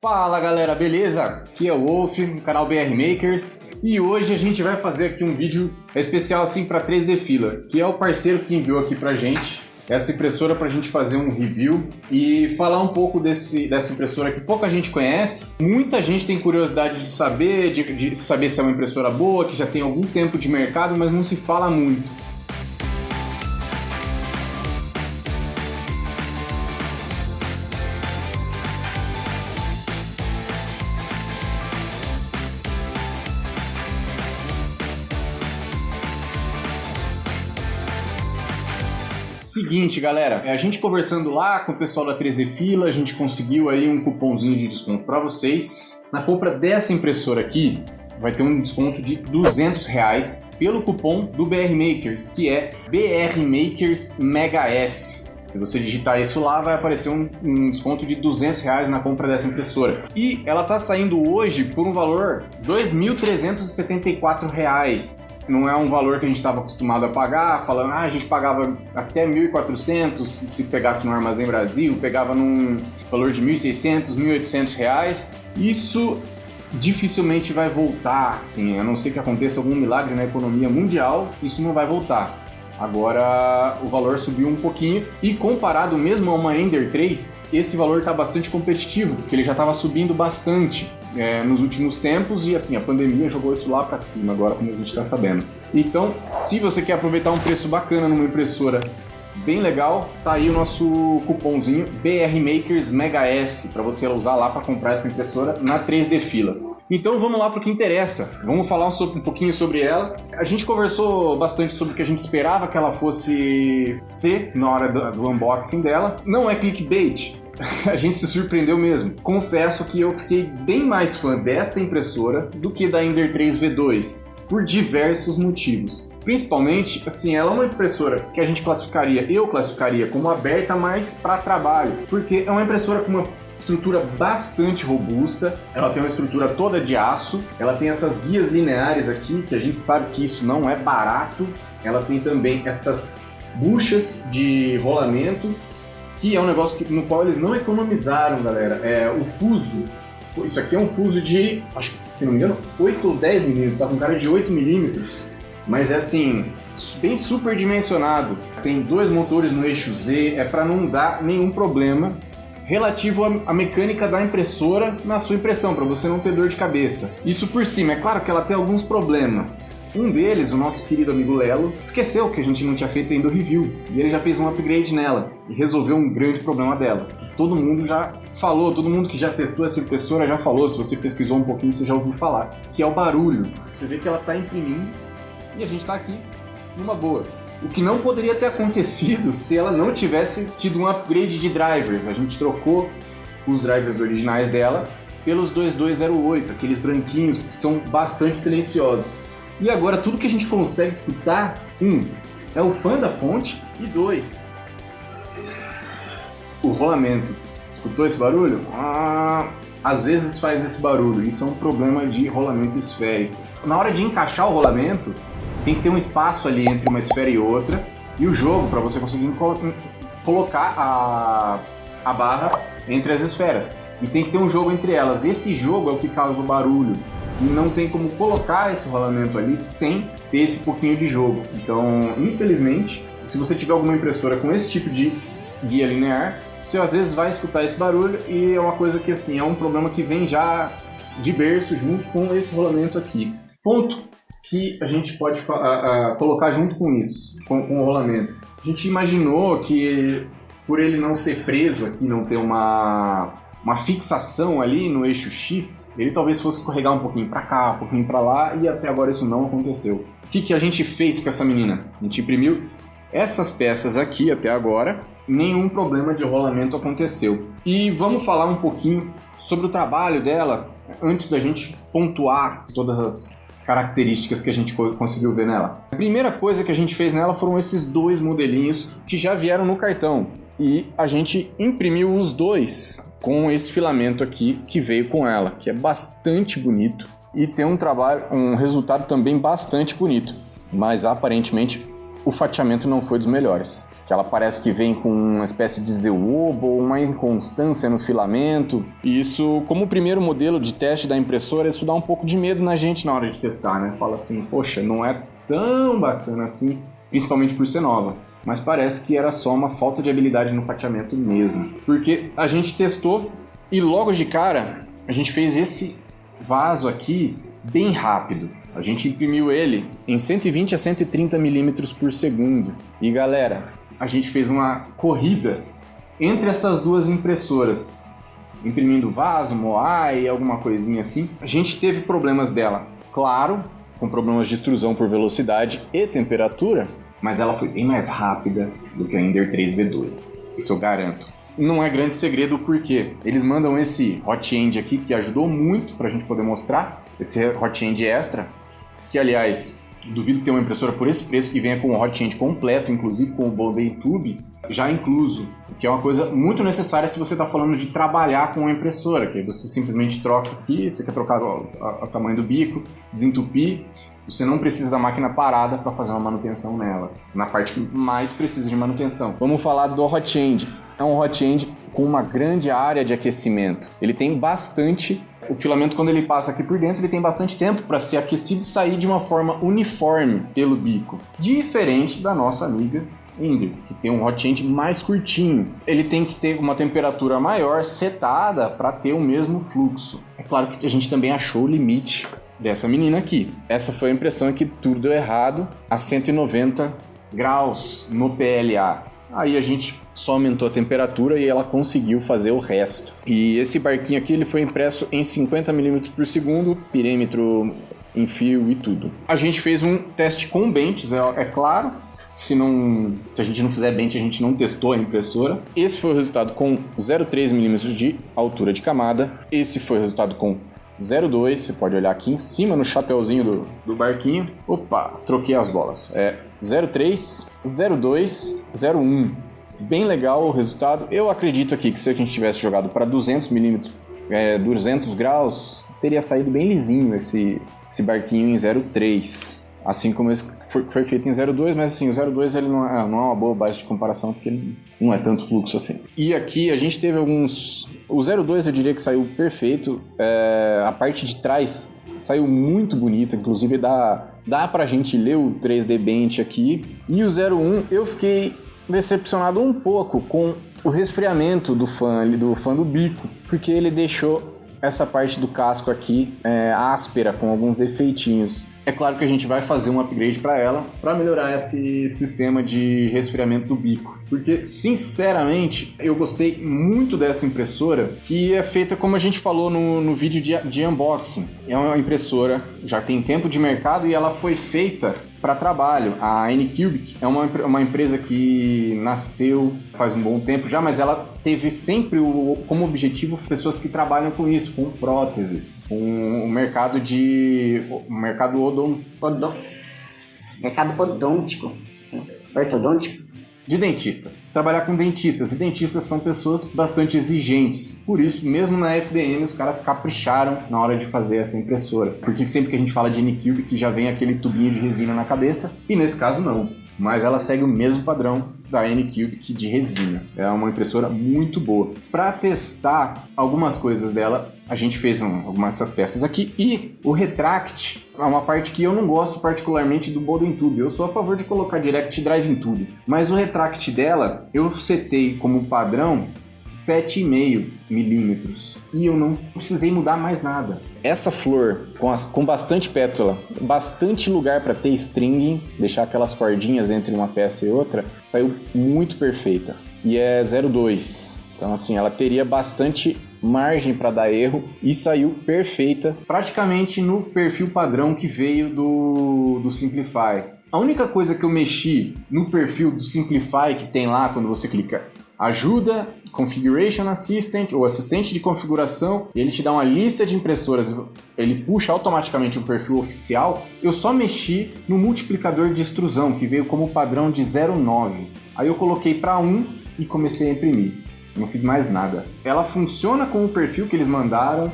Fala galera, beleza? Aqui é o Wolf, no canal BR Makers, e hoje a gente vai fazer aqui um vídeo especial assim para 3D Filler, que é o parceiro que enviou aqui pra gente essa impressora pra gente fazer um review e falar um pouco dessa impressora que pouca gente conhece. Muita gente tem curiosidade de saber, de saber se é uma impressora boa, que já tem algum tempo de mercado, mas não se fala muito. Seguinte, galera, a gente conversando lá com o pessoal da 3D Filler, a gente conseguiu aí um cupomzinho de desconto para vocês. Na compra dessa impressora aqui, vai ter um desconto de R$200 pelo cupom do BR Makers, que é BR Makers Mega S. Se você digitar isso lá, vai aparecer um desconto de R$200 na compra dessa impressora. E ela tá saindo hoje por um valor de R$2.374. Não é um valor que a gente estava acostumado a pagar, falando, a gente pagava até R$1.400 se pegasse no Armazém Brasil, pegava num valor de R$1.600, R$1.800. Isso dificilmente vai voltar, assim, a não ser que aconteça algum milagre na economia mundial, isso não vai voltar. Agora o valor subiu um pouquinho e comparado mesmo a uma Ender 3, esse valor está bastante competitivo, porque ele já estava subindo bastante nos últimos tempos e assim, a pandemia jogou isso lá para cima agora, como a gente está sabendo. Então, se você quer aproveitar um preço bacana numa impressora bem legal, tá aí o nosso cupomzinho BR Makers Mega S para você usar lá para comprar essa impressora na 3D Filler. Então vamos lá para o que interessa, vamos falar um pouquinho sobre ela. A gente conversou bastante sobre o que a gente esperava que ela fosse ser na hora do unboxing dela. Não é clickbait, a gente se surpreendeu mesmo. Confesso que eu fiquei bem mais fã dessa impressora do que da Ender 3 V2, por diversos motivos. Principalmente, assim, ela é uma impressora que eu classificaria como aberta, mas para trabalho, porque é uma impressora com uma estrutura bastante robusta, ela tem uma estrutura toda de aço, ela tem essas guias lineares aqui, que a gente sabe que isso não é barato, ela tem também essas buchas de rolamento, que é um negócio no qual eles não economizaram, galera. O fuso, isso aqui é um fuso de, acho que, se não me engano, 8 ou 10 milímetros, tá com cara de 8 milímetros, mas é assim, bem super dimensionado. Tem 2 motores no eixo Z, é para não dar nenhum problema relativo à mecânica da impressora na sua impressão, para você não ter dor de cabeça. Isso por cima, é claro que ela tem alguns problemas. Um deles, o nosso querido amigo Lelo, esqueceu que a gente não tinha feito ainda o review, e ele já fez um upgrade nela, e resolveu um grande problema dela. Todo mundo já falou, todo mundo que já testou essa impressora já falou, se você pesquisou um pouquinho, você já ouviu falar, que é o barulho. Você vê que ela está imprimindo, e a gente está aqui numa boa. O que não poderia ter acontecido se ela não tivesse tido um upgrade de drivers. A gente trocou os drivers originais dela pelos 2208, aqueles branquinhos que são bastante silenciosos. E agora tudo que a gente consegue escutar, é o fã da fonte, e 2, o rolamento. Escutou esse barulho? Às vezes faz esse barulho, isso é um problema de rolamento esférico. Na hora de encaixar o rolamento, tem que ter um espaço ali entre uma esfera e outra, e o jogo, para você conseguir colocar a barra entre as esferas. E tem que ter um jogo entre elas. Esse jogo é o que causa o barulho. E não tem como colocar esse rolamento ali sem ter esse pouquinho de jogo. Então, infelizmente, se você tiver alguma impressora com esse tipo de guia linear, você às vezes vai escutar esse barulho, e é uma coisa que assim, é um problema que vem já de berço junto com esse rolamento aqui. Ponto que a gente pode colocar junto com isso, com o rolamento. A gente imaginou que, por ele não ser preso aqui, não ter uma fixação ali no eixo X, ele talvez fosse escorregar um pouquinho para cá, um pouquinho para lá, e até agora isso não aconteceu. O que a gente fez com essa menina? A gente imprimiu essas peças aqui até agora, nenhum problema de rolamento aconteceu. E vamos falar um pouquinho sobre o trabalho dela, antes da gente pontuar todas as características que a gente conseguiu ver nela. A primeira coisa que a gente fez nela foram esses 2 modelinhos que já vieram no cartão. E a gente imprimiu os 2 com esse filamento aqui que veio com ela, que é bastante bonito e tem um resultado também bastante bonito. Mas aparentemente o fatiamento não foi dos melhores. que ela parece que vem com uma espécie de zeobo, uma inconstância no filamento. E isso, como primeiro modelo de teste da impressora, isso dá um pouco de medo na gente na hora de testar, né? Fala assim, poxa, não é tão bacana assim, principalmente por ser nova. Mas parece que era só uma falta de habilidade no fatiamento mesmo. Porque a gente testou e logo de cara a gente fez esse vaso aqui bem rápido. A gente imprimiu ele em 120 a 130 milímetros por segundo. E galera, a gente fez uma corrida entre essas duas impressoras, imprimindo vaso, moai, alguma coisinha assim. A gente teve problemas dela, claro, com problemas de extrusão por velocidade e temperatura, mas ela foi bem mais rápida do que a Ender 3 V2, isso eu garanto. Não é grande segredo porque eles mandam esse hot end aqui, que ajudou muito pra gente poder mostrar, esse hot end extra, que aliás, duvido ter uma impressora por esse preço que venha com o hot end completo, inclusive com o body tube já incluso, que é uma coisa muito necessária se você está falando de trabalhar com uma impressora, que aí você simplesmente troca aqui, você quer trocar o tamanho do bico, desentupir, você não precisa da máquina parada para fazer uma manutenção nela, na parte que mais precisa de manutenção. Vamos falar do hot end. É um hot end com uma grande área de aquecimento. Ele tem bastante... O filamento, quando ele passa aqui por dentro, ele tem bastante tempo para ser aquecido e sair de uma forma uniforme pelo bico. Diferente da nossa amiga Ender, que tem um hot end mais curtinho. Ele tem que ter uma temperatura maior setada para ter o mesmo fluxo. É claro que a gente também achou o limite dessa menina aqui. Essa foi a impressão que tudo deu errado a 190 graus no PLA. Aí a gente só aumentou a temperatura e ela conseguiu fazer o resto. E esse barquinho aqui ele foi impresso em 50 mm por segundo, perímetro em fio e tudo. A gente fez um teste com benches, é claro. Se a gente não fizer bench, a gente não testou a impressora. Esse foi o resultado com 0,3 mm de altura de camada. Esse foi o resultado com 0,2, você pode olhar aqui em cima no chapeuzinho do barquinho. Opa, troquei as bolas. É 0,3, 0,2, 0,1. Bem legal o resultado. Eu acredito aqui que se a gente tivesse jogado para 200 milímetros, 200 graus, teria saído bem lisinho esse barquinho em 0,3. Assim como esse foi feito em 0,2, mas assim, o 0,2 ele não é uma boa base de comparação, porque ele não é tanto fluxo assim. E aqui a gente teve alguns... O 0,2 eu diria que saiu perfeito, a parte de trás saiu muito bonita, inclusive dá pra gente ler o 3D Bench aqui. E o 0,1 eu fiquei decepcionado um pouco com o resfriamento do fã do bico, porque ele deixou essa parte do casco aqui áspera, com alguns defeitinhos. É claro que a gente vai fazer um upgrade para ela, para melhorar esse sistema de resfriamento do bico. Porque, sinceramente, eu gostei muito dessa impressora, que é feita como a gente falou no vídeo de unboxing. É uma impressora, já tem tempo de mercado e ela foi feita para trabalho. A Anycubic é uma empresa que nasceu faz um bom tempo já, mas ela teve sempre como objetivo pessoas que trabalham com isso, com próteses, com o mercado ortodôntico de dentistas. Trabalhar com dentistas, e dentistas são pessoas bastante exigentes. Por isso, mesmo na FDM, os caras capricharam na hora de fazer essa impressora. Porque sempre que a gente fala de Anycubic, já vem aquele tubinho de resina na cabeça, e nesse caso não. Mas ela segue o mesmo padrão da Anycubic de resina. É uma impressora muito boa. Para testar algumas coisas dela, a gente fez algumas dessas peças aqui. E o retract é uma parte que eu não gosto particularmente do Bowden Tube. Eu sou a favor de colocar Direct Drive in Tube. Mas o retract dela, eu setei como padrão 7,5 milímetros. E eu não precisei mudar mais nada. Essa flor com bastante pétala, bastante lugar para ter stringing, deixar aquelas cordinhas entre uma peça e outra, saiu muito perfeita. E é 0,2. Então assim, ela teria bastante margem para dar erro e saiu perfeita, praticamente no perfil padrão que veio do Simplify. A única coisa que eu mexi no perfil do Simplify que tem lá quando você clica ajuda, Configuration Assistant ou assistente de configuração, e ele te dá uma lista de impressoras, ele puxa automaticamente o perfil oficial. Eu só mexi no multiplicador de extrusão, que veio como padrão de 0,9. Aí eu coloquei para 1 e comecei a imprimir. Não fiz mais nada. Ela funciona com o perfil que eles mandaram,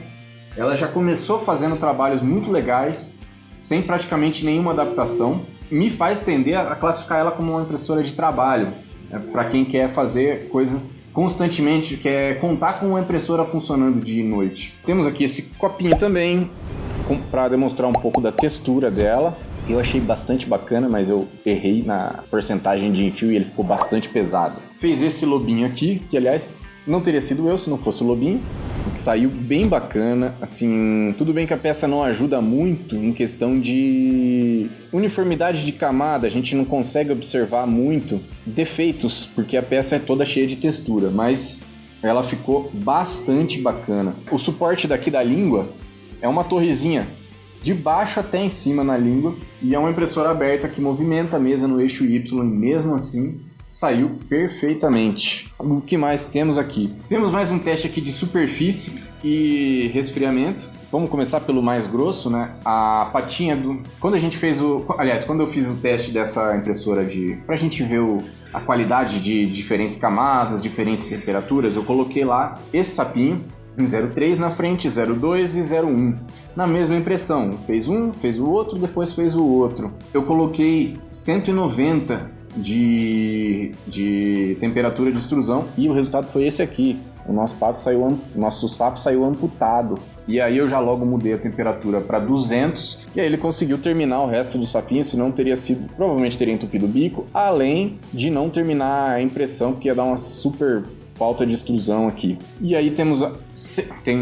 ela já começou fazendo trabalhos muito legais, sem praticamente nenhuma adaptação. Me faz tender a classificar ela como uma impressora de trabalho. para quem quer fazer coisas constantemente, quer contar com a impressora funcionando dia e noite. Temos aqui esse copinho também, para demonstrar um pouco da textura dela. Eu achei bastante bacana, mas eu errei na porcentagem de enfio e ele ficou bastante pesado. Fez esse lobinho aqui, que aliás não teria sido eu se não fosse o lobinho. Saiu bem bacana, assim, tudo bem que a peça não ajuda muito em questão de uniformidade de camada, a gente não consegue observar muito defeitos, porque a peça é toda cheia de textura, mas ela ficou bastante bacana. O suporte daqui da língua é uma torrezinha de baixo até em cima na língua e é uma impressora aberta que movimenta a mesa no eixo Y e mesmo assim saiu perfeitamente. O que mais temos aqui? Temos mais um teste aqui de superfície e resfriamento. Vamos começar pelo mais grosso, né? A patinha do... Quando a gente fez o... Aliás, quando eu fiz o teste dessa impressora pra gente ver a qualidade de diferentes camadas, diferentes temperaturas, eu coloquei lá esse sapinho em 0,3 na frente, 0,2 e 0,1. Na mesma impressão, fez um, fez o outro, depois fez o outro. Eu coloquei 190 de temperatura de extrusão e o resultado foi esse aqui. O nosso sapo saiu amputado. E aí eu já logo mudei a temperatura para 200 e aí ele conseguiu terminar o resto do sapinho, senão provavelmente teria entupido o bico, além de não terminar a impressão, porque ia dar uma super falta de extrusão aqui. E aí tem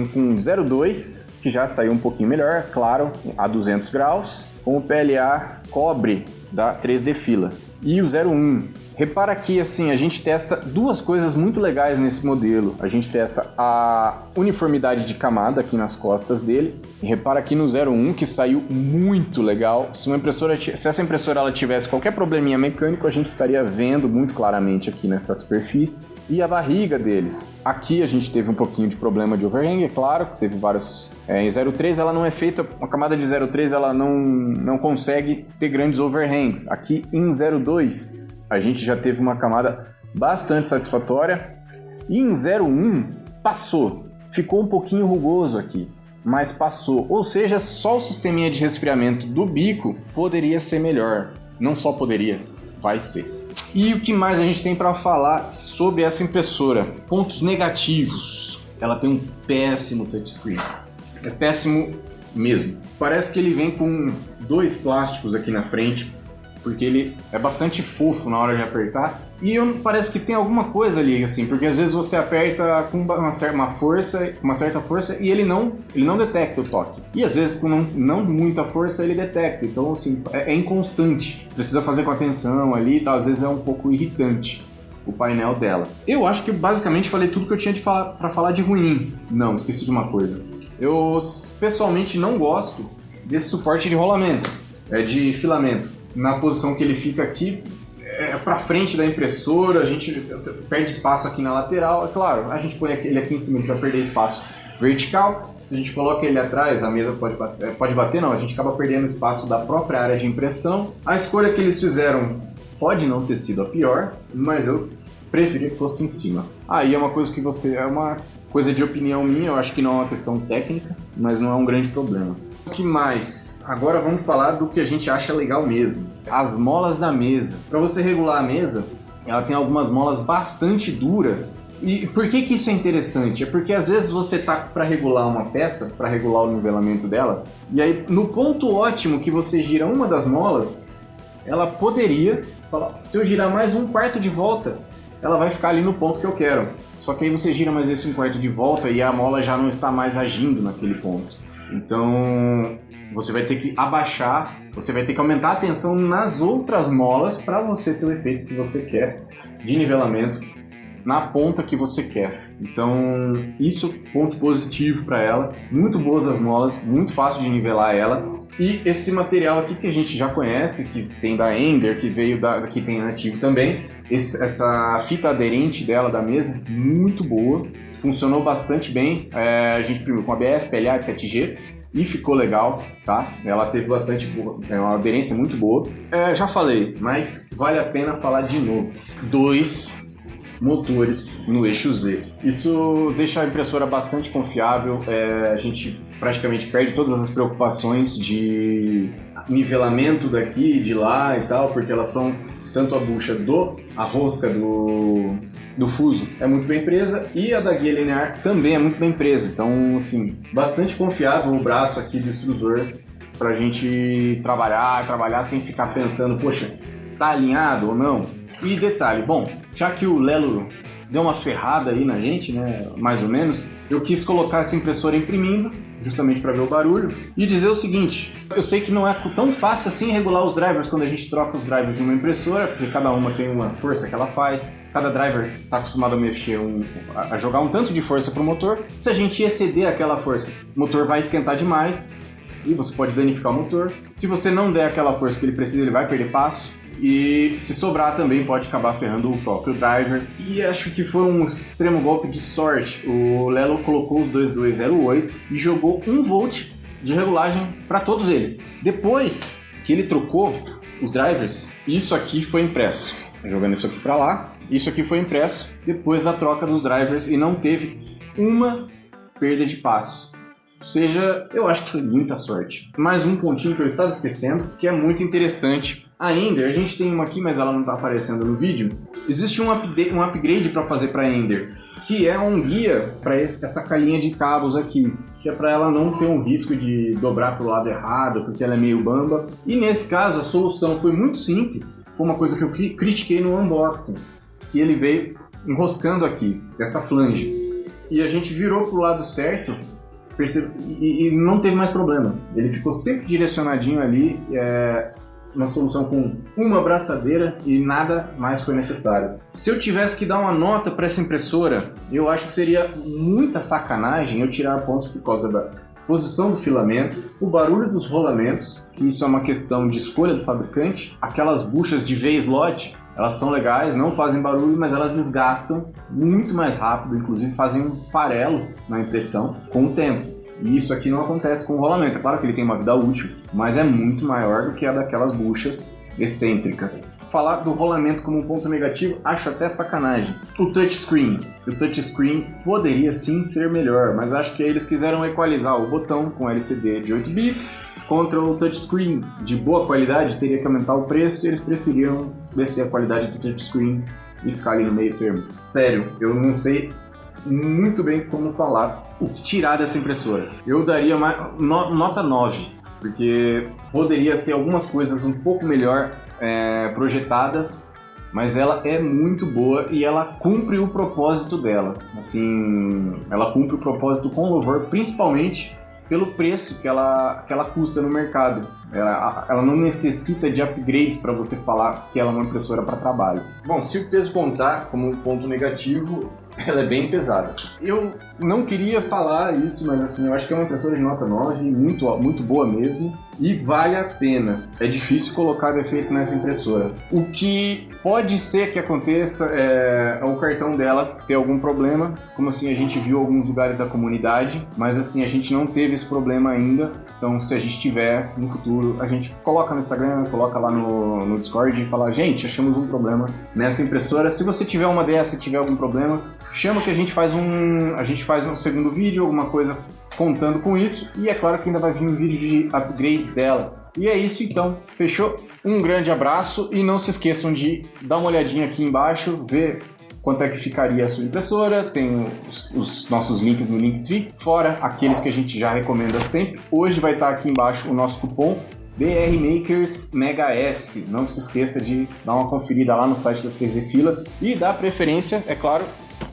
com 0,2, que já saiu um pouquinho melhor, claro, a 200 graus, com o PLA cobre da 3D fila. E o 0,1. Repara que assim, a gente testa duas coisas muito legais nesse modelo. A gente testa a uniformidade de camada aqui nas costas dele. E repara aqui no 0,1 que saiu muito legal. Se essa impressora ela tivesse qualquer probleminha mecânico, a gente estaria vendo muito claramente aqui nessa superfície. E a barriga deles. Aqui a gente teve um pouquinho de problema de overhang, é claro. Teve vários... em 0,3 ela não é feita... Uma camada de 0,3 ela não consegue ter grandes overhangs. Aqui em 0,2... a gente já teve uma camada bastante satisfatória. E em 0,1 passou. Ficou um pouquinho rugoso aqui, mas passou. Ou seja, só o sisteminha de resfriamento do bico poderia ser melhor. Não só poderia, vai ser. E o que mais a gente tem para falar sobre essa impressora? Pontos negativos. Ela tem um péssimo touchscreen. É péssimo mesmo. Parece que ele vem com dois plásticos aqui na frente, porque ele é bastante fofo na hora de apertar. E parece que tem alguma coisa ali, assim, porque às vezes você aperta com uma certa força e ele não detecta o toque. E às vezes com não muita força ele detecta, então assim, é inconstante. Precisa fazer com atenção ali e tal, às vezes é um pouco irritante o painel dela. Eu acho que basicamente falei tudo que eu tinha para falar de ruim. Não, esqueci de uma coisa. Eu pessoalmente não gosto desse suporte de rolamento, de filamento. Na posição que ele fica aqui, para frente da impressora, a gente perde espaço aqui na lateral. É claro, a gente põe ele aqui em cima, a gente vai perder espaço vertical. Se a gente coloca ele atrás, a mesa pode bater, não, a gente acaba perdendo espaço da própria área de impressão. A escolha que eles fizeram pode não ter sido a pior, mas eu preferia que fosse em cima. Aí é uma coisa é uma coisa de opinião minha, eu acho que não é uma questão técnica, mas não é um grande problema. O que mais? Agora vamos falar do que a gente acha legal mesmo. As molas da mesa. Para você regular a mesa, ela tem algumas molas bastante duras. E por que isso é interessante? É porque às vezes você tá para regular uma peça, para regular o nivelamento dela, e aí no ponto ótimo que você gira uma das molas, ela poderia falar, se eu girar mais um quarto de volta, ela vai ficar ali no ponto que eu quero. Só que aí você gira mais esse um quarto de volta e a mola já não está mais agindo naquele ponto. Então, você vai ter que abaixar, você vai ter que aumentar a tensão nas outras molas para você ter o efeito que você quer de nivelamento na ponta que você quer. Então, isso é ponto positivo para ela. Muito boas as molas, muito fácil de nivelar ela. E esse material aqui que a gente já conhece, que tem da Ender, que tem nativo também. Essa fita aderente dela da mesa, muito boa. Funcionou bastante bem, a gente imprimiu com ABS, PLA e PETG e ficou legal, tá? Ela teve uma aderência muito boa. Já falei, mas vale a pena falar de novo. 2 motores no eixo Z. Isso deixa a impressora bastante confiável, a gente praticamente perde todas as preocupações de nivelamento daqui e de lá e tal, porque elas são tanto a bucha a rosca do fuso é muito bem presa e a da guia linear também é muito bem presa. Então, assim, bastante confiável o braço aqui do extrusor pra gente trabalhar sem ficar pensando, poxa, tá alinhado ou não? E detalhe, bom, já que o Lelo deu uma ferrada aí na gente, né, mais ou menos, eu quis colocar essa impressora imprimindo, justamente para ver o barulho, e dizer o seguinte: eu sei que não é tão fácil assim regular os drivers quando a gente troca os drivers de uma impressora, porque cada uma tem uma força que ela faz, cada driver está acostumado a jogar um tanto de força para o motor. Se a gente exceder aquela força, o motor vai esquentar demais e você pode danificar o motor. Se você não der aquela força que ele precisa, ele vai perder passo. E se sobrar também pode acabar ferrando o próprio driver. E acho que foi um extremo golpe de sorte. O Lelo colocou os 2208 e jogou 1 volt de regulagem para todos eles. Depois que ele trocou os drivers, isso aqui foi impresso. Jogando isso aqui para lá, isso aqui foi impresso depois da troca dos drivers e não teve uma perda de passo. Ou seja, eu acho que foi muita sorte. Mais um pontinho que eu estava esquecendo, que é muito interessante. A Ender, a gente tem uma aqui, mas ela não está aparecendo no vídeo. Existe um upgrade para fazer para a Ender, que é um guia para essa calinha de cabos aqui, que é para ela não ter um risco de dobrar para o lado errado, porque ela é meio bamba. E nesse caso, a solução foi muito simples. Foi uma coisa que eu critiquei no unboxing, que ele veio enroscando aqui, dessa flange. E a gente virou para o lado certo, e não teve mais problema. Ele ficou sempre direcionadinho ali, uma solução com uma abraçadeira e nada mais foi necessário. Se eu tivesse que dar uma nota para essa impressora, eu acho que seria muita sacanagem eu tirar pontos por causa da posição do filamento, o barulho dos rolamentos, que isso é uma questão de escolha do fabricante. Aquelas buchas de V-slot, elas são legais, não fazem barulho, mas elas desgastam muito mais rápido, inclusive fazem um farelo na impressão com o tempo. E isso aqui não acontece com o rolamento. É claro que ele tem uma vida útil, mas é muito maior do que a daquelas buchas excêntricas. Falar do rolamento como um ponto negativo, acho até sacanagem. O touchscreen poderia sim ser melhor, mas acho que eles quiseram equalizar o botão com LCD de 8 bits contra o touchscreen de boa qualidade, teria que aumentar o preço e eles preferiram descer a qualidade do touchscreen e ficar ali no meio termo. Sério, eu não sei muito bem como falar o que tirar dessa impressora. Eu daria nota 9, porque poderia ter algumas coisas um pouco melhor projetadas, mas ela é muito boa e ela cumpre o propósito dela. Assim, ela cumpre o propósito com louvor, principalmente pelo preço que ela custa no mercado. Ela não necessita de upgrades para você falar que ela é uma impressora para trabalho. Bom, se o peso contar como um ponto negativo, ela é bem pesada. Eu não queria falar isso, mas assim, eu acho que é uma impressora de nota 9, muito boa mesmo, e vale a pena. É difícil colocar defeito nessa impressora. O que pode ser que aconteça é o cartão dela ter algum problema, como assim a gente viu em alguns lugares da comunidade, mas assim, a gente não teve esse problema ainda. Então, se a gente tiver no futuro, a gente coloca no Instagram, coloca lá no Discord e fala: gente, achamos um problema nessa impressora. Se você tiver uma dessa e tiver algum problema, chama que a gente faz um segundo vídeo, alguma coisa contando com isso. E é claro que ainda vai vir um vídeo de upgrades dela. E é isso então, fechou? Um grande abraço e não se esqueçam de dar uma olhadinha aqui embaixo, ver quanto é que ficaria a sua impressora. Tem os nossos links no Linktree, fora aqueles que a gente já recomenda sempre. Hoje vai estar aqui embaixo o nosso cupom BRMakersMegaS. Não se esqueça de dar uma conferida lá no site da 3D Fila e dar preferência, é claro,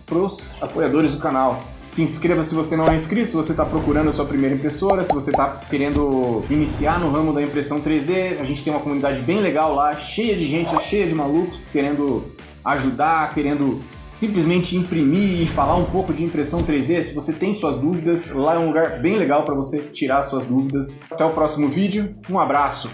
para os apoiadores do canal. Se inscreva se você não é inscrito, se você está procurando a sua primeira impressora, se você está querendo iniciar no ramo da impressão 3D, a gente tem uma comunidade bem legal lá, cheia de gente, cheia de malucos, querendo ajudar, querendo simplesmente imprimir e falar um pouco de impressão 3D. Se você tem suas dúvidas, lá é um lugar bem legal para você tirar suas dúvidas. Até o próximo vídeo, um abraço!